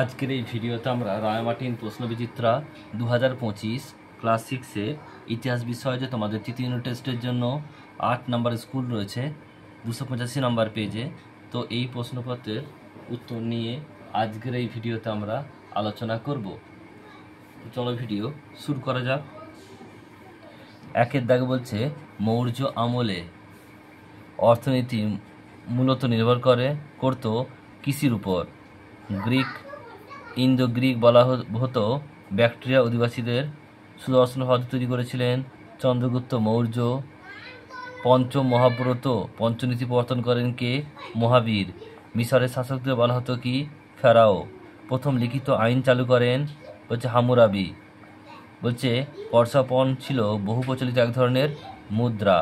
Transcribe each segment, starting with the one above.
আজকের এই ভিডিওতে আমরা রায়মার্টিন প্রশ্নবিচিত্রা 2025 ক্লাস 6-এর ইতিহাস বিষয়ে যে তোমাদের তৃতীয় ইউনিট টেস্টের জন্য 8 নাম্বার স্কুল রয়েছে 285 নাম্বার পেজে। তো এই প্রশ্নপত্রের উত্তর নিয়ে আজকের এই ভিডিওতে আমরা আলোচনা করব। চলো ভিডিও শুরু করা যাক। একের দাগে বলছে মৌর্য আমলে অর্থনীতি মূলত নির্ভর করত কৃষির উপর। ইন্দো গ্রিক বলা হতো। ব্যাকট্রিয়া অধিবাসীদের সুদর্শন হ্রদ তৈরি করেছিলেন চন্দ্রগুপ্ত মৌর্য। পঞ্চম মহাব্রত পঞ্চনীতি প্রবর্তন করেন কে? মহাবীর। মিশরের শাসকদের বলা হতো কি? ফেরাও। প্রথম লিখিত আইন চালু করেন হামুরাবি। পর্সাপন ছিল বহু প্রচলিত এক ধরনের মুদ্রা।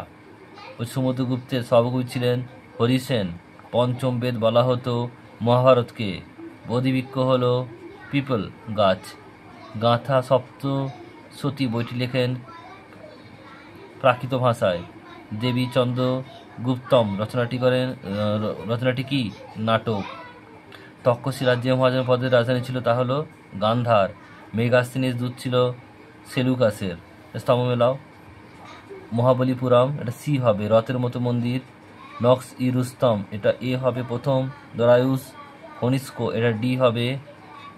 সমুদ্রগুপ্তের সভাকবি ছিলেন হরিসেন। পঞ্চম বেদ বলা হতো মহাভারতকে। বোধিবৃক্ষ হল পিপল গাছ। গাঁথা সপ্তশতী বইটি লেখেন প্রাকৃত ভাষায়। দেবী চন্দ্রগুপ্তম রচনাটি কি? নাটক। তক্ষশিলার যে মহাজন পদের রাজধানী ছিল তা হলো গান্ধার। মেগাস্তিনিস দূত ছিল সেলুকাসের। স্তম্ভ মেলাও। মহাবলীপুরম এটা সি হবে। রথের মতো মন্দির। নক্স ই রুস্তম এটা এ হবে। প্রথম দরায়ুস কনিষ্ক এটা ডি হবে।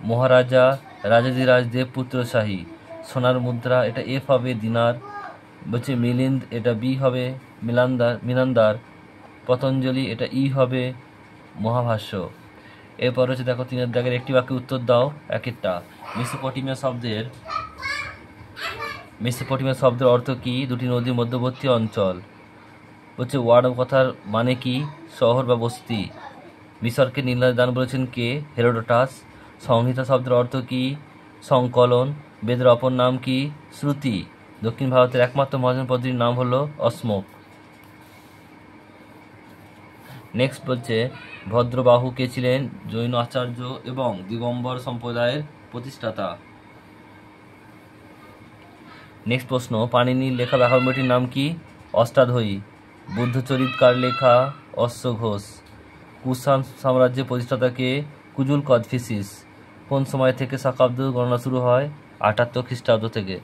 মহারাজা রাজাধিরাজ দেবপুত্র শাহী। সোনার মুদ্রা এটা এফ হবে। দিনার। মিলিন্দ এটা বি হবে। মিনান্দার। পতঞ্জলি এটা ই হবে। মহাভাষ্য। এরপর হচ্ছে দেখো তিনের দাগের একটি বাক্যে উত্তর দাও একেরটা। মেসোপটেমিয়া শব্দের অর্থ কি? দুটি নদীর মধ্যবর্তী অঞ্চল। ওয়ার্ড কথার মানে কি? শহর বা বস্তি। মিশরকে নীলনদের দান বলেছেন কে? হেরোডোটাস। সংহিতা শব্দের অর্থ কি? সংকলন। বেদের অপর নাম কি? শ্রুতি। দক্ষিণ ভারতের একমাত্র মহাজন পদ্ধতির নাম হলো অশ্মক। নেক্সট বলছে ভদ্রবাহু কে ছিলেন? জৈন আচার্য এবং দিগম্বর সম্প্রদায়ের প্রতিষ্ঠাতা। নেক্সট প্রশ্ন পাণিনির লেখা ব্যাকরণ বইটির নাম কি? অষ্টাধ্যায়ী। বুদ্ধচরিত কার লেখা? অশ্বঘোষ। কুষাণ সাম্রাজ্যের প্রতিষ্ঠাতাকে? কুজুল কদফিসিস। কোন সময় থেকে শকাব্দ গণনা শুরু হয়? 78 খ্রিস্টাব্দ থেকে।